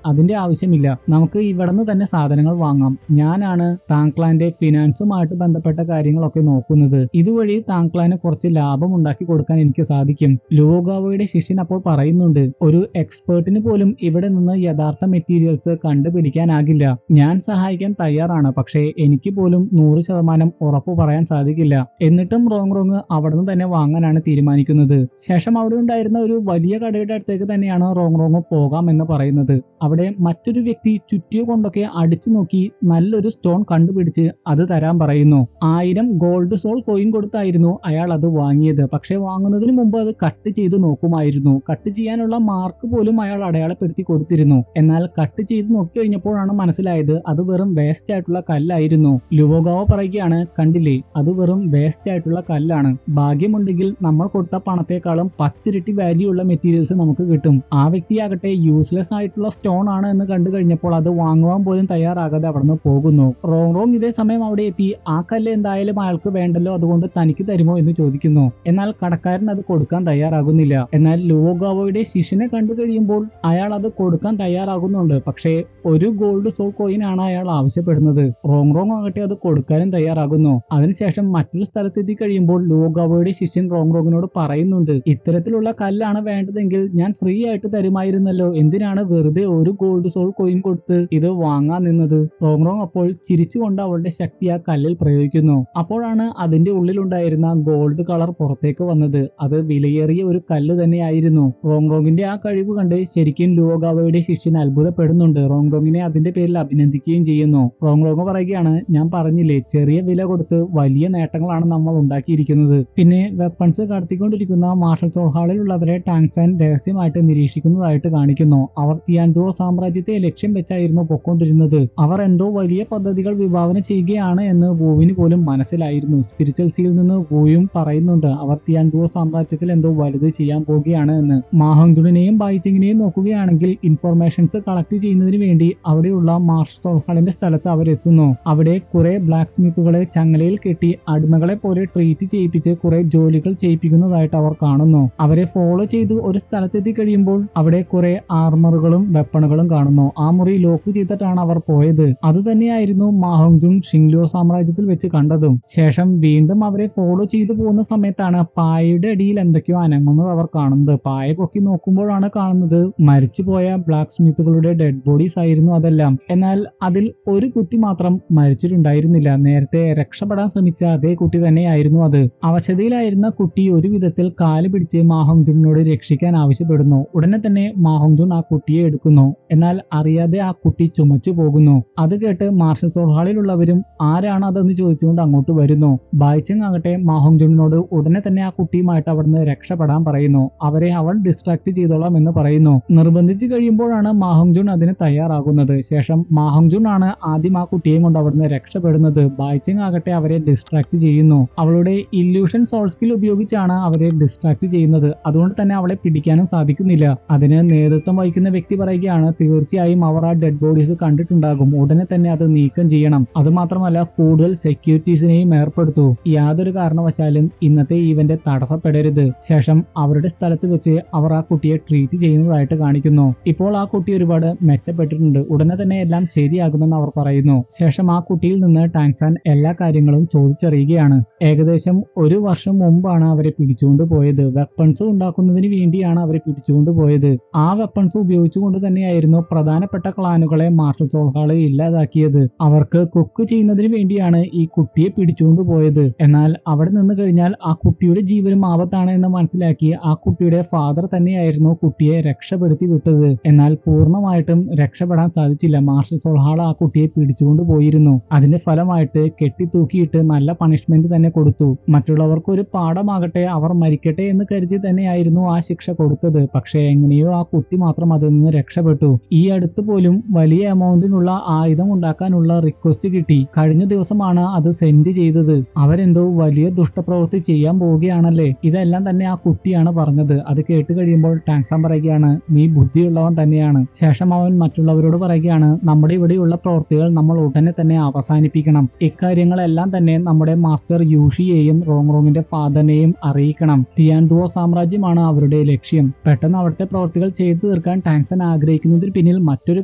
അതിന്റെ ആവശ്യമില്ല, നമുക്ക് ഇവിടെ നിന്ന് തന്നെ സാധനങ്ങൾ വാങ്ങാം. ഞാനാണ് താങ്ക്ലാന്റെ ഫിനാൻസുമായിട്ട് ബന്ധപ്പെട്ട കാര്യങ്ങളൊക്കെ നോക്കുന്നത്. ഇതുവഴി താങ്ക്ലാന് കുറച്ച് ലാഭം ഉണ്ടാക്കി കൊടുക്കാൻ എനിക്ക് സാധിക്കും. ലുവോഗാവോയുടെ ശിഷ്യൻ അപ്പോൾ പറയുന്നുണ്ട് ഒരു എക്സ്പേർട്ടിന് പോലും ഇവിടെ നിന്ന് യഥാർത്ഥ മെറ്റീരിയൽസ് കണ്ടുപിടിക്കാനാകില്ല. ഞാൻ സഹായിക്കാൻ തയ്യാറാണ്, പക്ഷേ എനിക്ക് പോലും 100% ഉറപ്പ് പറയാൻ സാധിക്കില്ല. എന്നിട്ടും റോങ് അവിടെ നിന്ന് തന്നെ വാങ്ങാനാണ് തീരുമാനിക്കുന്നത്. ശേഷം അവിടെ ഉണ്ടായിരുന്ന ഒരു വലിയ കടയുടെ അടുത്തേക്ക് തന്നെയാണ് റോങ് പോകാം എന്ന് പറയുന്നത്. അവിടെ മറ്റൊരു വ്യക്തി ചുറ്റിയ കൊണ്ടൊക്കെ അടിച്ചു നോക്കി നല്ലൊരു സ്റ്റോൺ കണ്ടുപിടിച്ച് അത് തരാൻ പറയുന്നു. 1000 ഗോൾഡ് സോൾ കോയിൻ കൊടുത്തായിരുന്നു അയാൾ അത് വാങ്ങിയത്. പക്ഷെ വാങ്ങുന്നതിന് മുമ്പ് അത് കട്ട് ചെയ്ത് നോക്കുമായിരുന്നു. കട്ട് ചെയ്യാനുള്ള മാർക്ക് പോലും അയാൾ അടയാളപ്പെടുത്തി കൊടുത്തിരുന്നു. എന്നാൽ കട്ട് ചെയ്ത് നോക്കി കഴിഞ്ഞപ്പോഴാണ് മനസ്സിലായത് അത് വെറും വേസ്റ്റ് ആയിട്ടുള്ള കല്ലായിരുന്നു. ലുവോഗാവോ പറയുകയാണ് കണ്ടില്ലേ, അത് വെറും വേസ്റ്റ് ആയിട്ടുള്ള കല്ലാണ്. ഭാഗ്യമുണ്ടെങ്കിൽ നമ്മൾ കൊടുത്ത പണത്തെക്കാളും 10 ഇരട്ടി വാല്യൂ ഉള്ള മെറ്റീരിയൽസ് നമുക്ക് കിട്ടും. ആ വ്യക്തിയാകട്ടെ യൂസ്ലെസ് ആയിട്ടുള്ള സ്റ്റോൺ ആണ് എന്ന് കണ്ടു കഴിഞ്ഞപ്പോൾ അത് വാങ്ങുവാൻ പോലും തയ്യാറാകാതെ അവിടുന്ന് പോകുന്നു. റോങ് ഇതേ സമയം അവിടെ എത്തി ആ കല്ല് എന്തായാലും അയാൾക്ക് വേണ്ടല്ലോ, അതുകൊണ്ട് തനിക്ക് തരുമോ എന്ന് ചോദിക്കുന്നു. എന്നാൽ കടക്കാരൻ അത് കൊടുക്കാൻ തയ്യാറാകുന്നില്ല. എന്നാൽ ലുവോഗാവോയുടെ ശിഷ്യനെ കണ്ടു കഴിയുമ്പോൾ അയാൾ അത് കൊടുക്കാൻ തയ്യാറാകുന്നുണ്ട്. പക്ഷേ ഒരു ഗോൾഡ് സോൾ കോയിൻ ആണ് അയാൾ ആവശ്യപ്പെടുന്നത്. റോങ് ആകട്ടെ അത് കൊടുക്കാനും തയ്യാറാകുന്നു. അതിനുശേഷം മറ്റൊരു സ്ഥലത്തെത്തി കഴിയുമ്പോൾ ലുവോഗാവോയുടെ ശിഷ്യൻ റോങ്ങിനോട് പറയുന്നുണ്ട് ഇത്തരത്തിലുള്ള കല്ലാണ് വേണ്ടതെങ്കിൽ ഞാൻ ഫ്രീ ആയിട്ട് തരുമായിരുന്നല്ലോ, എന്തിനാണ് വെറുതെ ഒരു ഗോൾഡ് സോൾ കോയിൻ കൊടുത്ത് ഇത് വാങ്ങാൻ നിന്നത്? റോങ് അപ്പോൾ ചിരിച്ചുകൊണ്ട് അവളുടെ ശക്തി ആ കല്ലിൽ പ്രയോഗിക്കുന്നു. അപ്പോഴാണ് അതിന്റെ ഉള്ളിലുണ്ടായിരുന്ന ഗോൾഡ് കളർ പുറത്തേക്ക് വന്നത്. അത് വിലയേറിയ ഒരു കല്ല് തന്നെയായിരുന്നു. റോങ്ങിന്റെ ആ കഴിവ് കണ്ട് ശരിക്കും ലുവോഗാവോയുടെ ശിഷ്യൻ അത്ഭുതപ്പെടുന്നുണ്ട്. റോങ്ങിനെ അതിന്റെ പേരിൽ അഭിനന്ദിക്കുകയും ചെയ്യുന്നു. റോങ് പറയുകയാണ് ഞാൻ പറഞ്ഞില്ലേ, ചെറിയ വില കൊടുത്ത് വലിയ നേട്ടങ്ങളാണ് നമ്മൾ ഉണ്ടാക്കിയിരിക്കുന്നത്. പിന്നെ വെപ്പൺസ് കടത്തിക്കൊണ്ടിരിക്കുന്ന മാർഷൽ സോൾ ഹാളിലുള്ളവരെ ടാങ്സാൻ രഹസ്യമായിട്ട് നിരീക്ഷിക്കുന്നതായിട്ട് കാണിക്കുന്നു. അവർ തിയാൻഡോ സാമ്രാജ്യത്തെ ലക്ഷ്യം വെച്ചായിരുന്നു പൊക്കൊണ്ടിരുന്നത്. അവർ എന്തോ വലിയ പദ്ധതികൾ വിഭാവന ചെയ്യുകയാണ് എന്ന് വൂവിന് പോലും മനസ്സിലായിരുന്നു. സ്പിരിച്വൽ സീൽ നിന്ന് വൂയും പറയുന്നുണ്ട് അവർ തിയാൻഡോ സാമ്രാജ്യത്തിൽ എന്തോ വലുത് ചെയ്യാൻ പോവുകയാണ് എന്ന്. മാഹോങ്ജുണിനെയും ബായിസിങ്ങിനെയും നോക്കുകയാണെങ്കിൽ ഇൻഫർമേഷൻസ് കളക്ട് ചെയ്യുന്നതിന് വേണ്ടി അവിടെയുള്ള മാർഷൽ സോൾ ഹാളിന്റെ സ്ഥലത്ത് അവരെത്തുന്നു. അവിടെ കുറെ ബ്ലാക്ക് സ്മിത്തുകളെ ചങ്ങലയിൽ കെട്ടി അടിമകളെ പോലെ ട്രീറ്റ് ചെയ്യിപ്പിച്ച് കുറെ ജോലികൾ ചെയ്യിപ്പിക്കുന്നതായിട്ട് അവർ കാണുന്നു. അവരെ ഫോളോ ചെയ്ത് ഒരു സ്ഥലത്തെത്തി കഴിയുമ്പോൾ അവിടെ കുറെ ആർമറുകളും വെപ്പണുകളും കാണുന്നു. ആ മുറി ലോക്ക് ചെയ്തിട്ടാണ് അവർ പോയത്. അത് തന്നെയായിരുന്നു മാഹോങ്ജുൺ ഷിങ്ലോ സാമ്രാജ്യത്തിൽ വെച്ച് കണ്ടതും. ശേഷം വീണ്ടും അവരെ ഫോളോ ചെയ്തു പോകുന്ന സമയത്താണ് പായയുടെ അടിയിൽ എന്തൊക്കെയോ അനങ്ങുന്നത് അവർ കാണുന്നത്. പായ പൊക്കി നോക്കുമ്പോഴാണ് കാണുന്നത് മരിച്ചുപോയ ബ്ലാക്ക് സ്മിത്തുകളുടെ ഡെഡ് ബോഡീസ് ആയിരുന്നു അതെല്ലാം. എന്നാൽ അതിൽ ഒരു കുട്ടി മാത്രം മരിച്ചിട്ടുണ്ടായിരുന്നില്ല. നേരത്തെ രക്ഷപ്പെടാൻ ശ്രമിച്ച അതേ കുട്ടി തന്നെയായിരുന്നു അത്. അവശതയിലായിരുന്ന കുട്ടി ഒരു വിധത്തിൽ കാല് പിടിച്ച് മാഹോങ്ജുണിനോട് രക്ഷിക്കാൻ ആവശ്യപ്പെടുന്നു. ഉടനെ തന്നെ മാഹോങ്ജുൺ ആ കുട്ടിയെ എടുക്കുന്നു. എന്നാൽ അറിയാതെ ആ കുട്ടി ചുമച്ചു പോകുന്നു. അത് കേട്ട് മാർഷൽ സോൾ ഹാളിലുള്ളവരും ആരാണ് അതെന്ന് ചോദിച്ചുകൊണ്ട് അങ്ങോട്ട് വരുന്നു. ബായിച്ചങ് ആകട്ടെ മാഹോങ്ജുണിനോട് ഉടനെ തന്നെ ആ കുട്ടിയുമായിട്ട് അവിടുന്ന് രക്ഷപ്പെടാൻ പറയുന്നു. അവരെ അവൾ ഡിസ്ട്രാക്ട് ചെയ്തോളാം എന്ന് പറയുന്നു. നിർബന്ധിച്ചു കഴിയുമ്പോഴാണ് മാഹോങ്ജുൺ അതിന് തയ്യാറാകുന്നത്. ശേഷം മാഹോങ്ജുൺ ആണ് ആദ്യം ആ കുട്ടിയെയും കൊണ്ട് അവിടുന്ന് രക്ഷപ്പെടുന്നത്. ബായിച്ചങ് ആകട്ടെ അവരെ ഡിസ്ട്രാക്ട് ചെയ്യുന്നു. അവളുടെ ഇല്യൂഷൻ സോൾ സ്കിൽ ഉപയോഗിച്ചാണ് അവരെ ഡിസ്ട്രാക്ട് ചെയ്യുന്നത്. അതുകൊണ്ട് തന്നെ അവളെ പിടിക്കാനും സാധിക്കുന്നില്ല. അതിന് നേതൃത്വം വഹിക്കുന്ന വ്യക്തി പറയുകയാണ് തീർച്ചയായും അവർ ആ ഡെഡ് ബോഡീസ് കണ്ടിട്ടുണ്ടാകും, ഉടനെ തന്നെ അത് നീക്കം ചെയ്യണം. അതുമാത്രമല്ല കൂടുതൽ സെക്യൂരിറ്റീസിനെയും ഏർപ്പെടുത്തൂ. യാതൊരു കാരണവശാലും ഇന്നത്തെ ഈവന്റ് തടസ്സപ്പെടരുത്. ശേഷം അവരുടെ സ്ഥലത്ത് വെച്ച് അവർ ആ കുട്ടിയെ ട്രീറ്റ് ചെയ്യുന്നതായിട്ട് കാണിക്കുന്നു. ഇപ്പോൾ ആ കുട്ടി ഒരുപാട് മെച്ചപ്പെട്ടിട്ടുണ്ട്. ഉടനെ തന്നെ എല്ലാം ശരിയാകുമെന്ന് അവർ പറയുന്നു. ശേഷം ആ കുട്ടിയിൽ നിന്ന് ടാങ്സാൻ എല്ലാ കാര്യങ്ങളും ചോദിച്ചറിയുകയാണ്. ഏകദേശം 1 വർഷം മുമ്പാണ് അവരെ പിടിച്ചുകൊണ്ട് പോയത്. വെപ്പൺസ് ഉണ്ടാക്കുന്നതിന് വേണ്ടിയാണ് അവരെ പിടിച്ചുകൊണ്ട് പോയത്. ആ വെപ്പൺസ് ഉപയോഗിച്ചുകൊണ്ട് തന്നെയായിരുന്നു പ്രധാനപ്പെട്ട പ്രധാനപ്പെട്ട ക്ലാനുകളെ മാർഷൽ സോൾഹാള് ഇല്ലാതാക്കിയത്. അവർക്ക് കുക്ക് ചെയ്യുന്നതിന് വേണ്ടിയാണ് ഈ കുട്ടിയെ പിടിച്ചുകൊണ്ട് പോയത്. എന്നാൽ അവിടെ നിന്ന് കഴിഞ്ഞാൽ ആ കുട്ടിയുടെ ജീവനും ആപത്താണ് എന്ന് മനസ്സിലാക്കി ആ കുട്ടിയുടെ ഫാദർ തന്നെയായിരുന്നു കുട്ടിയെ രക്ഷപ്പെടുത്തി വിട്ടത്. എന്നാൽ പൂർണ്ണമായിട്ടും രക്ഷപ്പെടാൻ സാധിച്ചില്ല. മാർഷൽ സോൾഹാള് ആ കുട്ടിയെ പിടിച്ചുകൊണ്ട് പോയിരുന്നു. അതിന്റെ ഫലമായിട്ട് കെട്ടിത്തൂക്കിയിട്ട് നല്ല പണിഷ്മെന്റ് തന്നെ കൊടുത്തു. മറ്റുള്ളവർക്ക് ഒരു പാഠമാകട്ടെ, അവർ മരിക്കട്ടെ എന്ന് കരുതി തന്നെയായിരുന്നു ആ ശിക്ഷ കൊടുത്തത്. പക്ഷേ എങ്ങനെയോ ആ കുട്ടി മാത്രം അതിൽ നിന്ന് രക്ഷപ്പെട്ടു. ഈ അടുത്ത് പോലും വലിയ എമൗണ്ടിനുള്ള ആയുധം ഉണ്ടാക്കാനുള്ള റിക്വസ്റ്റ് കിട്ടി. കഴിഞ്ഞ ദിവസമാണ് അത് സെൻഡ് ചെയ്തത്. അവരെന്തോ വലിയ ദുഷ്ടപ്രവൃത്തി ചെയ്യാൻ പോവുകയാണല്ലേ. ഇതെല്ലാം തന്നെ ആ കുട്ടിയാണ് പറഞ്ഞത്. അത് കേട്ട് കഴിയുമ്പോൾ ടാങ്സാൻ പറയുകയാണ്, നീ ബുദ്ധിയുള്ളവൻ തന്നെയാണ്. ശേഷം അവൻ മറ്റുള്ളവരോട് പറയുകയാണ്, നമ്മുടെ ഇവിടെയുള്ള പ്രവൃത്തികൾ നമ്മൾ ഉടനെ തന്നെ അവസാനിപ്പിക്കണം. ഇക്കാര്യങ്ങളെല്ലാം തന്നെ നമ്മുടെ മാസ്റ്റർ യൂഷിയെയും റോങ്റോങ്ങിന്റെ ഫാദറിനെയും അറിയിക്കണം. ടിയാൻഡുവോ സാമ്രാജ്യമാണ് അവരുടെ ലക്ഷ്യം. പെട്ടെന്ന് അവിടുത്തെ പ്രവൃത്തികൾ ചെയ്തു തീർക്കാൻ ടാങ്സൻ ആഗ്രഹിക്കുന്നതിന് പിന്നിൽ മറ്റൊരു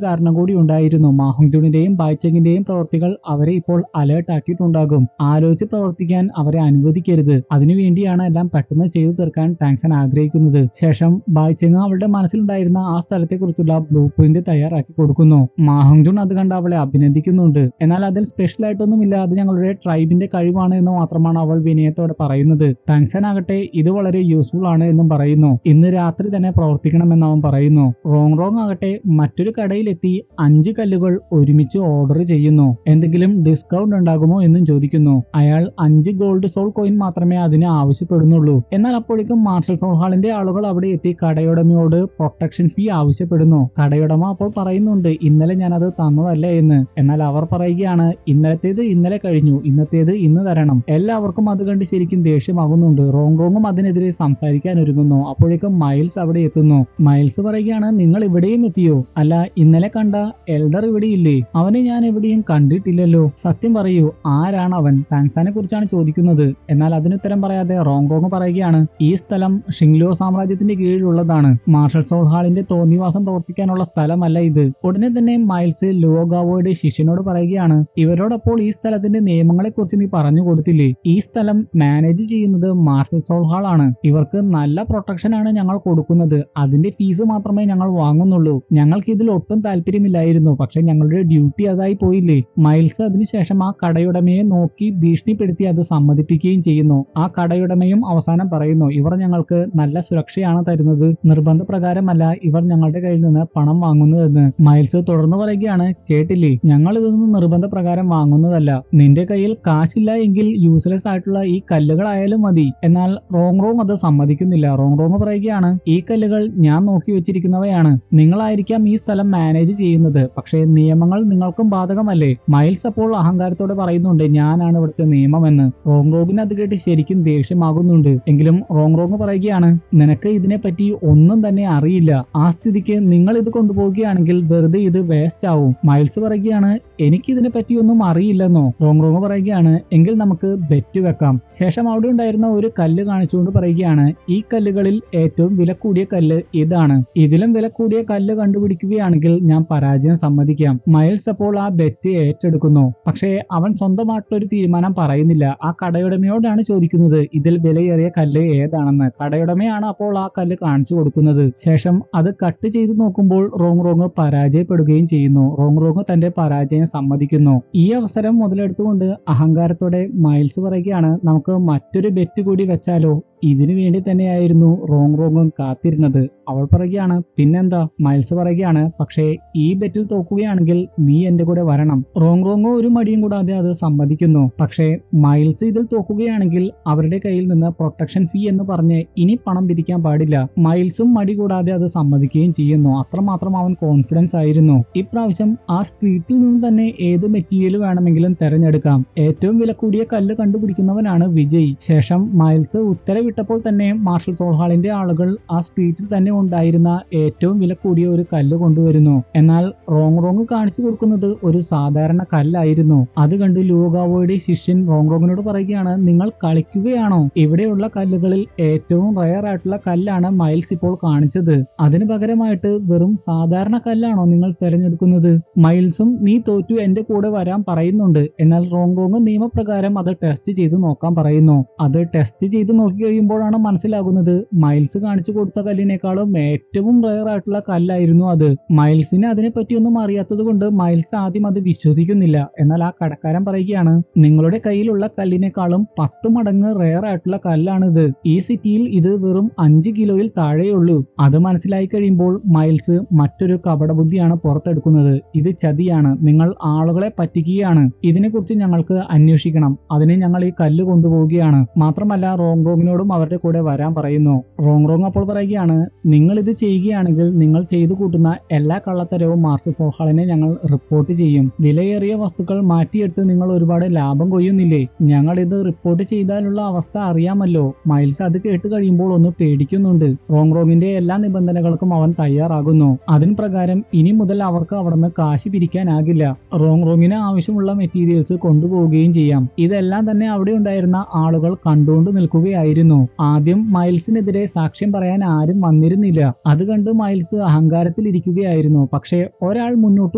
കാരണം കൂടി ഉണ്ടായിരുന്നു. മാഹോങ്ജുണിന്റെയും ബായ്ചെങ്ങിന്റെയും പ്രവൃത്തികൾ അവരെ ഇപ്പോൾ അലേർട്ട് ആക്കിയിട്ടുണ്ടാകും. ആലോചിച്ച് പ്രവർത്തിക്കാൻ അവരെ അനുവദിക്കരുത്. അതിനുവേണ്ടിയാണ് എല്ലാം പെട്ടെന്ന് ചെയ്തു തീർക്കാൻ ടാങ്സൻ ആഗ്രഹിക്കുന്നത്. ശേഷം ബായ്ചെങ് അവളുടെ മനസ്സിലുണ്ടായിരുന്ന ആ സ്ഥലത്തെ കുറിച്ചുള്ള ബ്ലൂ പ്രിന്റ് തയ്യാറാക്കി കൊടുക്കുന്നു. മാഹോങ്ജുൺ അത് കണ്ട് അവളെ അഭിനന്ദിക്കുന്നുണ്ട്. എന്നാൽ അതിൽ സ്പെഷ്യൽ ആയിട്ടൊന്നുമില്ല, അത് ഞങ്ങളുടെ ട്രൈബിന്റെ കഴിവാണ് എന്ന് മാത്രമാണ് അവൾ വിനയത്തോടെ പറയുന്നത്. ടാങ്സൻ ആകട്ടെ ഇത് വളരെ യൂസ്ഫുൾ ആണ് എന്നും പറയുന്നു. ഇന്ന് രാത്രി തന്നെ പ്രവർത്തിക്കണമെന്ന് അവൻ പറയുന്നു. റോങ് ആകട്ടെ മറ്റൊരു കടയിലെത്തി 5 കല്ലുകൾ ഒരുമിച്ച് ഓർഡർ ചെയ്യുന്നു. എന്തെങ്കിലും ഡിസ്കൗണ്ട് ഉണ്ടാകുമോ എന്നും ചോദിക്കുന്നു. അയാൾ 5 ഗോൾഡ് സോൾ കോയിൻ മാത്രമേ അതിന് ആവശ്യപ്പെടുന്നുള്ളൂ. എന്നാൽ അപ്പോഴേക്കും മാർഷൽ സോൾഹാളിന്റെ ആളുകൾ അവിടെ എത്തി കടയുടമയോട് പ്രൊട്ടക്ഷൻ ഫീ ആവശ്യപ്പെടുന്നു. കടയുടമ അപ്പോൾ പറയുന്നുണ്ട്, ഇന്നലെ ഞാനത് തന്നതല്ലേ എന്ന്. എന്നാൽ അവർ പറയുകയാണ്, ഇന്നലത്തേത് ഇന്നലെ കഴിഞ്ഞു, ഇന്നത്തേത് ഇന്ന് തരണം. എല്ലാവർക്കും അത് കണ്ട് ശരിക്കും ദേഷ്യമാകുന്നുണ്ട്. റോങ്ങും അതിനെതിരെ സംസാരിക്കാൻ ഒരുങ്ങുന്നു. അപ്പോഴേക്കും മൈൽസ് അവിടെ എത്തുന്നു. മൈൽസ് പറയുകയാണ്, നിങ്ങൾ ഇവിടെയും എത്തിയോ? അല്ല, ഇന്നലെ കണ്ട എൽഡർ ഇവിടെയില്ലേ? അവനെ ഞാൻ എവിടെയും കണ്ടിട്ടില്ലല്ലോ. സത്യം പറയൂ, ആരാണ് അവൻ? ടാങ്സാനെ കുറിച്ചാണ് ചോദിക്കുന്നത്. എന്നാൽ അതിനുത്തരം പറയാതെ റോങ് പറയുകയാണ്, ഈ സ്ഥലം ഷിങ്ലോ സാമ്രാജ്യത്തിന്റെ കീഴിലുള്ളതാണ്. മാർഷൽ സോൾഹാളിന്റെ തോന്നിവാസം പ്രവർത്തിക്കാനുള്ള സ്ഥലമല്ല ഇത്. ഉടനെ തന്നെ മൈൽസ് ലുവോഗാവോയുടെ ശിഷ്യനോട് പറയുകയാണ്, ഇവരോടപ്പോൾ ഈ സ്ഥലത്തിന്റെ നിയമങ്ങളെ കുറിച്ച് നീ പറഞ്ഞു കൊടുത്തില്ലേ? ഈ സ്ഥലം മാനേജ് ചെയ്യുന്നത് മാർഷൽ സോൾഹാൾ ആണ്. ഇവർക്ക് നല്ല പ്രൊട്ടക്ഷൻ ആണ് ഞങ്ങൾ കൊടുക്കുന്നത്. അതിന്റെ ഫീസ് മാത്രമേ ഞങ്ങൾ വാങ്ങുന്നുള്ളൂ. ഞങ്ങൾക്ക് ഇതിൽ ഒട്ടും താല്പര്യമില്ലായിരുന്നു. പക്ഷെ ഞങ്ങളുടെ ഡ്യൂട്ടി അതായി പോയില്ലേ? മൈൽസ് അതിനുശേഷം ആ കടയുടമയെ നോക്കി ഭീഷണിപ്പെടുത്തി അത് സമ്മതിപ്പിക്കുകയും ചെയ്യുന്നു. ആ കടയുടമയും അവസാനം പറയുന്നു, ഇവർ ഞങ്ങൾക്ക് നല്ല സുരക്ഷയാണ് തരുന്നത്, നിർബന്ധപ്രകാരമല്ല ഇവർ ഞങ്ങളുടെ കയ്യിൽ നിന്ന് പണം വാങ്ങുന്നതെന്ന്. മൈൽസ് തുടർന്ന് പറയുകയാണ്, കേട്ടില്ലേ, ഞങ്ങൾ ഇതൊന്നും നിർബന്ധപ്രകാരം വാങ്ങുന്നതല്ല. നിന്റെ കയ്യിൽ കാശില്ല എങ്കിൽ യൂസ്ലെസ് ആയിട്ടുള്ള ഈ കല്ലുകളായാലും മതി. എന്നാൽ റോങ് അത് സമ്മതിക്കുന്നില്ല. റോങ് പറയുകയാണ്, ഈ കല്ലുകൾ ഞാൻ നോക്കി വെച്ചിരിക്കുന്നവയാണ്. നിങ്ങളായിരിക്കാം ഈ സ്ഥലം മാനേജ് ചെയ്യുന്നത്. പക്ഷേ നിയമങ്ങൾ നിങ്ങൾക്കും ബാധകമല്ലേ? മൈൽസ് അപ്പോൾ അഹങ്കാരത്തോടെ പറയുന്നുണ്ട്, ഞാനാണ് ഇവിടുത്തെ നിയമമെന്ന്. റോങ്ങിന് അത് കേട്ട് ശരിക്കും ദേഷ്യമാകുന്നുണ്ട്. എങ്കിലും റോങ് പറയുകയാണ്, നിനക്ക് ഇതിനെപ്പറ്റി ഒന്നും തന്നെ അറിയില്ല. ആ സ്ഥിതിക്ക് നിങ്ങൾ ഇത് കൊണ്ടുപോവുകയാണെങ്കിൽ വെറുതെ ഇത് വേസ്റ്റ് ആവും. മൈൽസ് പറയുകയാണ്, എനിക്ക് ഇതിനെ പറ്റി ഒന്നും അറിയില്ലെന്നോ? റോങ് പറയുകയാണ്, എങ്കിൽ നമുക്ക് ബെറ്റ് വെക്കാം. ശേഷം അവിടെ ഉണ്ടായിരുന്ന ഒരു കല്ല് കാണിച്ചുകൊണ്ട് പറയുകയാണ്, ഈ കല്ലുകളിൽ ഏറ്റവും വില കൂടിയ കല്ല് ഇതാണ്. ഇതിലും വില കൂടിയ കല്ല് കണ്ടുപിടിക്കുകയാണെങ്കിൽ ഞാൻ പരാജയം സമ്മതിക്കാം. മൈൽസ് അപ്പോൾ ആ ബെറ്റ് ഏറ്റെടുക്കുന്നു. പക്ഷേ അവൻ സ്വന്തമായിട്ടൊരു തീരുമാനം പറയുന്നില്ല. ആ കടയുടമയോടാണ് ചോദിക്കുന്നത്, ഇതിൽ വിലയേറിയ കല്ല് ഏതാണെന്ന്. കടയുടമയാണ് അപ്പോൾ ആ കല്ല് കാണിച്ചു കൊടുക്കുന്നത്. ശേഷം അത് കട്ട് ചെയ്ത് നോക്കുമ്പോൾ റോങ് പരാജയപ്പെടുകയും ചെയ്യുന്നു. റോങ് തന്റെ പരാജയം സമ്മതിക്കുന്നു. ഈ അവസരം മുതലെടുത്തുകൊണ്ട് അഹങ്കാരത്തോടെ മൈൽസ് പറയുകയാണ്, നമുക്ക് മറ്റൊരു ബെറ്റ് കൂടി വെച്ചാലോ? ഇതിനു വേണ്ടി തന്നെയായിരുന്നു റോങ്ങും കാത്തിരുന്നത്. അവൾ പറയുകയാണ്, പിന്നെന്താ? മൈൽസ് പറയുകയാണ്, പക്ഷേ ഈ ബെറ്റിൽ തോക്കുകയാണെങ്കിൽ നീ എന്റെ കൂടെ വരണം. റോങ് ഒരു മടിയും കൂടാതെ അത് സമ്മതിക്കുന്നു. പക്ഷേ മൈൽസ് ഇതിൽ തോക്കുകയാണെങ്കിൽ അവരുടെ കയ്യിൽ നിന്ന് പ്രൊട്ടക്ഷൻ ഫീ എന്ന് പറഞ്ഞ് ഇനി പണം പിരിക്കാൻ പാടില്ല. മൈൽസും മടി കൂടാതെ അത് സമ്മതിക്കുകയും ചെയ്യുന്നു. അത്രമാത്രം അവൻ കോൺഫിഡൻസ് ആയിരുന്നു. ഇപ്രാവശ്യം ആ സ്ട്രീറ്റിൽ നിന്ന് തന്നെ ഏത് മെറ്റീരിയൽ വേണമെങ്കിലും തെരഞ്ഞെടുക്കാം. ഏറ്റവും വില കൂടിയ കല്ല് കണ്ടുപിടിക്കുന്നവനാണ് വിജയ്. ശേഷം മൈൽസ് ഉത്തരവിട്ടപ്പോൾ തന്നെ മാർഷൽ സോൾഹാളിന്റെ ആളുകൾ ആ സ്ട്രീറ്റിൽ തന്നെ ഉണ്ടായിരുന്ന ഏറ്റവും വില കൂടിയ ഒരു കല്ല് കൊണ്ടുവരുന്നു. എന്നാൽ റോങ് കാണിച്ചു കൊടുക്കുന്നത് ഒരു സാധാരണ കല്ലായിരുന്നു. അത് കണ്ട് ലൂഗാവോയുടെ ശിഷ്യൻ റോങ്ങിനോട് പറയുകയാണ്, നിങ്ങൾ കളിക്കുകയാണോ? ഇവിടെയുള്ള കല്ലുകളിൽ ഏറ്റവും റയർ ആയിട്ടുള്ള കല്ലാണ് മൈൽസ് ഇപ്പോൾ കാണിച്ചത്. അതിന് പകരമായിട്ട് വെറും സാധാരണ കല്ലാണോ നിങ്ങൾ തിരഞ്ഞെടുക്കുന്നത്? മൈൽസും നീ തോറ്റു എന്റെ കൂടെ വരാൻ പറയുന്നുണ്ട്. എന്നാൽ റോങ് നിയമപ്രകാരം അത് ടെസ്റ്റ് ചെയ്ത് നോക്കാൻ പറയുന്നു. അത് ടെസ്റ്റ് ചെയ്ത് നോക്കി കഴിയുമ്പോഴാണ് മനസ്സിലാകുന്നത് മൈൽസ് കാണിച്ചു കൊടുത്ത കല്ലിനേക്കാളും ഏറ്റവും റയർ ആയിട്ടുള്ള കല്ലായിരുന്നു അത്. മൈൽസ് മൈൽസിന് അതിനെപ്പറ്റിയൊന്നും അറിയാത്തത് കൊണ്ട് മൈൽസ് ആദ്യം അത് വിശ്വസിക്കുന്നില്ല. എന്നാൽ ആ കടക്കാരൻ പറയുകയാണ്, നിങ്ങളുടെ കയ്യിലുള്ള കല്ലിനേക്കാളും 10 മടങ്ങ് റെയർ ആയിട്ടുള്ള കല്ലാണിത്. ഈ സിറ്റിയിൽ ഇത് വെറും 5 കിലോയിൽ താഴെയുള്ളൂ. അത് മനസ്സിലായി കഴിയുമ്പോൾ മൈൽസ് മറ്റൊരു കപടബുദ്ധിയാണ് പുറത്തെടുക്കുന്നത്. ഇത് ചതിയാണ്, നിങ്ങൾ ആളുകളെ പറ്റിക്കുകയാണ്. ഇതിനെക്കുറിച്ച് ഞങ്ങൾക്ക് അന്വേഷിക്കണം. അതിന് ഞങ്ങൾ ഈ കല്ല് കൊണ്ടുപോവുകയാണ്. മാത്രമല്ല റോങ്റോങ്ങിനോടും അവരുടെ കൂടെ വരാൻ പറയുന്നു. റോങ്റോങ് അപ്പോൾ പറയുകയാണ്, നിങ്ങൾ ഇത് ചെയ്യുകയാണെങ്കിൽ നിങ്ങൾ ചെയ്തു കൂട്ടുന്ന എല്ലാ കള്ളത്തരവും മാസ്റ്റർ സോഹാളിനെ ഞങ്ങൾ റിപ്പോർട്ട് ചെയ്യും. വിലയേറിയ വസ്തുക്കൾ മാറ്റിയെടുത്ത് നിങ്ങൾ ഒരുപാട് ലാഭം കൊയ്യുന്നില്ലേ? ഞങ്ങൾ ഇത് റിപ്പോർട്ട് ചെയ്താലുള്ള അവസ്ഥ അറിയാമല്ലോ. മൈൽസ് അത് കേട്ട് കഴിയുമ്പോൾ ഒന്ന് പേടിക്കുന്നുണ്ട്. റോങ്റോങ്ങിന്റെ എല്ലാ നിബന്ധനകൾക്കും അവൻ തയ്യാറാകുന്നു. അതിന് പ്രകാരം ഇനി മുതൽ അവർക്ക് അവിടുന്ന് കാശ് പിരിക്കാനാകില്ല. റോങ്റോങ്ങിന് ആവശ്യമുള്ള മെറ്റീരിയൽസ് കൊണ്ടുപോവുകയും ചെയ്യാം. ഇതെല്ലാം തന്നെ അവിടെ ഉണ്ടായിരുന്ന ആളുകൾ കണ്ടുകൊണ്ട് നിൽക്കുകയായിരുന്നു. ആദ്യം മൈൽസിനെതിരെ സാക്ഷ്യം പറയാൻ ആരും വന്നിരുന്നില്ല. അത് കണ്ട് മൈൽസ് അഹങ്കാരത്തിലിരിക്കുകയായിരുന്നു. പക്ഷേ ഒരാൾ മുന്നോട്ട്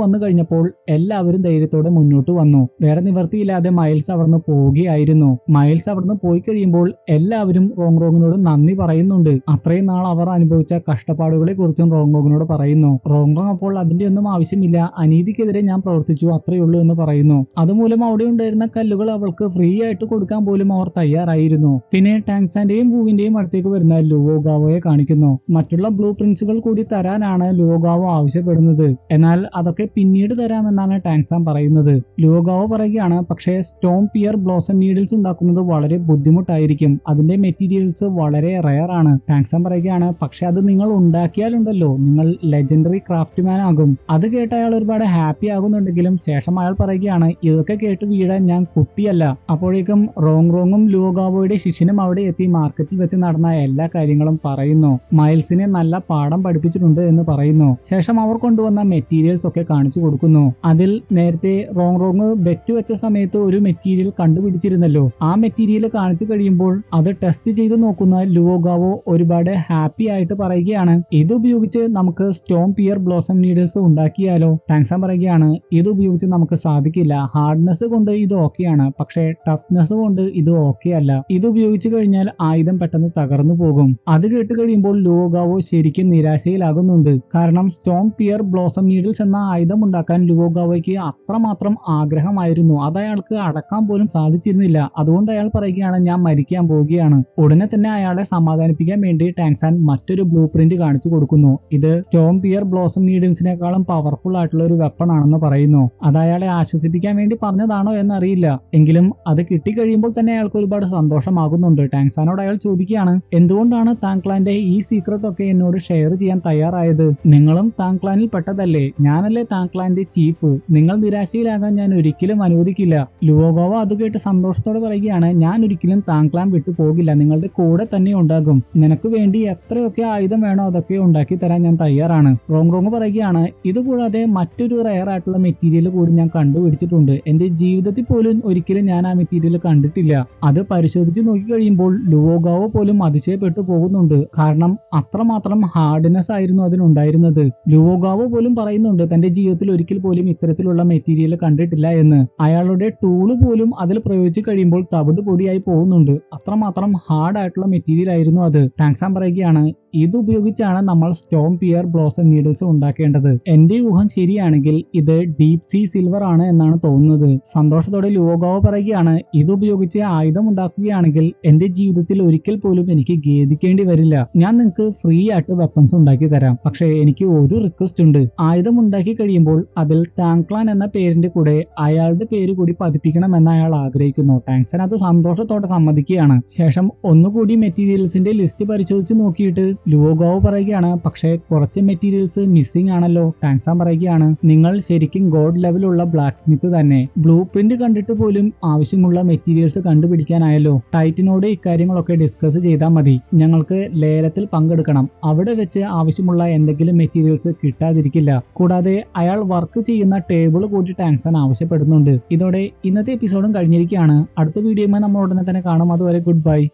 വന്നു കഴിഞ്ഞപ്പോൾ എല്ലാവരും ധൈര്യത്തോടെ മുന്നോട്ട് വന്നു. വേറെ നിവർത്തിയില്ലാതെ മൈൽസ് അവിടുന്ന് പോവുകയായിരുന്നു. മൈൽസ് അവിടുന്ന് പോയി കഴിയുമ്പോൾ എല്ലാവരും റോങ്റോങ്ങിനോട് നന്ദി പറയുന്നുണ്ട്. അത്രയും നാൾ അവർ അനുഭവിച്ച കഷ്ടപ്പാടുകളെ കുറിച്ചും റോങ്റോങ്ങിനോട് പറയുന്നു. റോങ്റോങ് അപ്പോൾ അതിന്റെ ഒന്നും ആവശ്യമില്ല, അനീതിക്കെതിരെ ഞാൻ പ്രവർത്തിച്ചു, അത്രയേ ഉള്ളൂ എന്ന് പറയുന്നു. അതുമൂലം അവിടെ ഉണ്ടായിരുന്ന കല്ലുകൾ അവൾക്ക് ഫ്രീ ആയിട്ട് കൊടുക്കാൻ പോലും അവർ തയ്യാറായിരുന്നു. പിന്നെ ടാങ്സാന്റെയും വൂവിന്റെയും അടുത്തേക്ക് വരുന്ന ലുവോഗാവോയെ കാണിക്കുന്നു. മറ്റുള്ള ബ്ലൂ പ്രിന്റ്സുകൾ കൂടി തരാനാണ് ലുവോഗാവോ ആവശ്യപ്പെടുന്നത്. എന്നാൽ അതൊക്കെ പിന്നീട് തരാമെന്നാണ് ടാങ്സാൻ പറയുന്നത്. ലുവോഗാവോ പറയുകയാണ്, പക്ഷേ സ്റ്റോം പിയർ ബ്ലോസം നീഡിൽസ് ഉണ്ടാക്കുന്നത് വളരെ ബുദ്ധിമുട്ടായിരിക്കും. അതിന്റെ മെറ്റീരിയൽസ് വളരെ റെയർ ആണ്. ടാങ്സാൻ പറയുകയാണ്, പക്ഷെ അത് നിങ്ങൾ ഉണ്ടാക്കിയാലുണ്ടല്ലോ, നിങ്ങൾ ലെജൻഡറി ക്രാഫ്റ്റ്മാൻ ആകും. അത് കേട്ട് അയാൾ ഒരുപാട് ഹാപ്പി ആകുന്നുണ്ടെങ്കിലും ശേഷം അയാൾ പറയുകയാണ്, ഇതൊക്കെ കേട്ട് വീഴാൻ ഞാൻ കുട്ടിയല്ല. അപ്പോഴേക്കും റോങ്റോങ്ങും ലുവോഗാവോയുടെ ശിഷ്യനും അവിടെ എത്തി മാർക്കറ്റിൽ വെച്ച് നടന്ന എല്ലാ കാര്യങ്ങളും പറയുന്നു. മൈൽസിനെ നല്ല പാഠം പഠിപ്പിച്ചിട്ടുണ്ട് എന്ന് പറയുന്നു. ശേഷം അവർ കൊണ്ടുവന്ന മെറ്റീരിയൽസ് ഒക്കെ കാണിച്ചു കൊടുക്കുന്നു. അതിൽ നേരത്തെ റോങ്റോങ് ബെറ്റ് വെച്ച സമയത്ത് ഒരു മെറ്റീരിയൽ കണ്ടുപിടിച്ചിരുന്നല്ലോ. ആ മെറ്റീരിയൽ കാണിച്ചു കഴിയുമ്പോൾ അത് ടെസ്റ്റ് ചെയ്ത് നോക്കുന്ന ലുവോഗാവോ ഒരുപാട് ഹാപ്പി ആയിട്ട് പറയുകയാണ്, ഇത് ഉപയോഗിച്ച് നമുക്ക് സ്റ്റോം പിയർ ബ്ലോസം നീഡിൽസ് ഉണ്ടാക്കിയാലോ? ടാങ്സാൻ പറയുകയാണ്, ഇത് ഉപയോഗിച്ച് നമുക്ക് സാധിക്കില്ല. ഹാർഡ്നെസ് കൊണ്ട് ഇത് ഓക്കെയാണ്, പക്ഷേ ടഫ്നെസ് കൊണ്ട് ഇത് ഓക്കെ അല്ല. ഇത് ഉപയോഗിച്ചു കഴിഞ്ഞാൽ ആയുധം പെട്ടെന്ന് തകർന്നു പോകും. അത് കേട്ട് കഴിയുമ്പോൾ ലുവോഗാവോ ശരിക്കും നിരാശയിലാകുന്നുണ്ട്. കാരണം സ്റ്റോം പിയർ ബ്ലോസം നീഡിൽസ് എന്ന ആയുധം ഉണ്ടാക്കാൻ ലുവോഗാവോയ്ക്ക് അത്രമാത്രം ആഗ്രഹമായിരുന്നു. അത് അയാൾക്ക് അടക്കാൻ പോലും സാധിച്ചിരുന്നില്ല. അതുകൊണ്ട് അയാൾ പറയുകയാണ്, ഞാൻ മരിക്കാൻ പോവുകയാണ്. ഉടനെ തന്നെ അയാളെ സമാധാനിപ്പിക്കാൻ വേണ്ടി ടാങ്സാൻ മറ്റൊരു ബ്ലൂ പ്രിന്റ് കാണിച്ചു കൊടുക്കുന്നു. ഇത് സ്റ്റോം പിയർ ബ്ലോസം നീഡിൽസിനേക്കാളും പവർഫുൾ ആയിട്ടുള്ള ഒരു വെപ്പൺ ആണെന്ന് പറയുന്നു. അത് അയാളെ ആശ്വസിപ്പിക്കാൻ വേണ്ടി പറഞ്ഞതാണോ എന്നറിയില്ല. എങ്കിലും അത് കിട്ടിക്കഴിയുമ്പോൾ തന്നെ അയാൾക്ക് ഒരുപാട് സന്തോഷമാകുന്നുണ്ട്. ടാങ്സാനോട് അയാൾ ചോദിക്കുകയാണ്, എന്തുകൊണ്ടാണ് താങ്ക്ലാന്റെ ഈ സീക്രട്ട് ഒക്കെ എന്നോട് ഷെയർ ചെയ്യാൻ തയ്യാറായത്? നിങ്ങളും താങ്ക്ലാനിൽ പെട്ടതല്ലേ? ഞാനല്ലേ താങ്ക്ലാന്റെ ചീഫ്. നിങ്ങൾ നിരാശയിലാകാൻ ഞാൻ ഒരിക്കലും അനുവദിക്കില്ല. ലുവോഗാവോ അത് കേട്ട് സന്തോഷത്തോടെ പറയുകയാണ്, ഞാൻ ഒരിക്കലും താങ്ക്ലാൻ വിട്ടു പോകില്ല, നിങ്ങളുടെ കൂടെ തന്നെ ഉണ്ടാകും. നിനക്ക് വേണ്ടി എത്രയൊക്കെ ആയുധം വേണോ അതൊക്കെ ഉണ്ടാക്കി തരാൻ ഞാൻ തയ്യാറാണ്. റോങ്റോങ് പറയുകയാണ്, ഇതുകൂടാതെ മറ്റൊരു റെയർ ആയിട്ടുള്ള മെറ്റീരിയൽ കൂടി ഞാൻ കണ്ടുപിടിച്ചിട്ടുണ്ട്. എന്റെ ജീവിതത്തിൽ പോലും ഒരിക്കലും ഞാൻ ആ മെറ്റീരിയൽ കണ്ടിട്ടില്ല. അത് പരിശോധിച്ച് നോക്കി കഴിയുമ്പോൾ ലുവോഗാവോ പോലും അതിശയപ്പെട്ടു പോകുന്നുണ്ട്. കാരണം അത്രമാത്രം ഹാർഡ്നെസ് ആയിരുന്നു അതിനുണ്ടായിരുന്നത്. ലുവോഗാവോ പോലും പറയുന്നുണ്ട് തന്റെ ജീവിതത്തിൽ ഒരിക്കൽ പോലും ഇത്തരത്തിലുള്ള മെറ്റീരിയൽ കണ്ടിട്ടില്ല എന്ന്. അയാളുടെ ടൂള് പോലും അതിൽ പ്രയോഗിച്ചു കഴിയുമ്പോൾ തവിട് പൊടിയായി പോകുന്നുണ്ട്. അത്രമാത്രം ഹാർഡ് ആയിട്ടുള്ള മെറ്റീരിയൽ ആയിരുന്നു അത്. ടാങ്സാൻ പറയുകയാണ്, ഇത് ഉപയോഗിച്ചാണ് നമ്മൾ സ്റ്റോം പിയർ ബ്ലോസം നീഡിൽസ് ഉണ്ടാക്കേണ്ടത്. എന്റെ ഊഹം ശരിയാണെങ്കിൽ ഇത് ഡീപ് സീ സിൽവർ ആണ് എന്നാണ് തോന്നുന്നത്. സന്തോഷത്തോടെ ലുവോഗാവോ പറയുകയാണ്, ഇത് ഉപയോഗിച്ച് ആയുധം ഉണ്ടാക്കുകയാണെങ്കിൽ എന്റെ ജീവിതത്തിൽ ഒരിക്കൽ പോലും എനിക്ക് ഖേദിക്കേണ്ടി വരില്ല. ഞാൻ നിങ്ങൾക്ക് ഫ്രീ ആയിട്ട് വെപ്പൺസ് ഉണ്ടാക്കി തരാം. പക്ഷേ എനിക്ക് ഒരു റിക്വസ്റ്റ് ഉണ്ട്. ആയുധം ഉണ്ടാക്കി കഴിയുമ്പോൾ അതിൽ താങ്ക്ലാൻ എന്ന പേരിന്റെ കൂടെ അയാളുടെ പേര് കൂടി പതിപ്പിക്കണമെന്ന് അയാൾ ആഗ്രഹിക്കുന്നു. ടാങ്സാൻ അത് സന്തോഷത്തോടെ സമ്മതിക്കുകയാണ്. ശേഷം ഒന്നുകൂടി മെറ്റീരിയൽസിന്റെ ലിസ്റ്റ് പരിശോധിച്ച് നോക്കിയിട്ട് ലുവോഗാവോ പറയുകയാണ്, പക്ഷേ കുറച്ച് മെറ്റീരിയൽസ് മിസ്സിംഗ് ആണല്ലോ. ടാങ്സാൻ പറയുകയാണ്, നിങ്ങൾ ശരിക്കും ഗോഡ് ലെവലുള്ള ബ്ലാക്ക് സ്മിത്ത് തന്നെ. ബ്ലൂ പ്രിന്റ് കണ്ടിട്ട് പോലും ആവശ്യമുള്ള മെറ്റീരിയൽസ് കണ്ടുപിടിക്കാനായല്ലോ. ടൈറ്റിനോട് ഇക്കാര്യങ്ങളൊക്കെ ഡിസ്കസ് ചെയ്താൽ മതി. ഞങ്ങൾക്ക് ലേലത്തിൽ പങ്കെടുക്കണം. അവിടെ വെച്ച് ആവശ്യമുള്ള എന്തെങ്കിലും മെറ്റീരിയൽസ് കിട്ടാതിരിക്കില്ല. കൂടാതെ അയാൾ വർക്ക് ചെയ്യുന്ന ടേബിൾ കൂടി ടാങ്സാൻ ആവശ്യപ്പെടുന്നുണ്ട്. ഇതോടെ ഇന്നത്തെ എപ്പിസോഡും കഴിഞ്ഞിരിക്കുകയാണ്. അടുത്ത വീഡിയോയുമായി നമ്മൾ ഉടനെ തന്നെ കാണും. അതുവരെ ഗുഡ് ബൈ.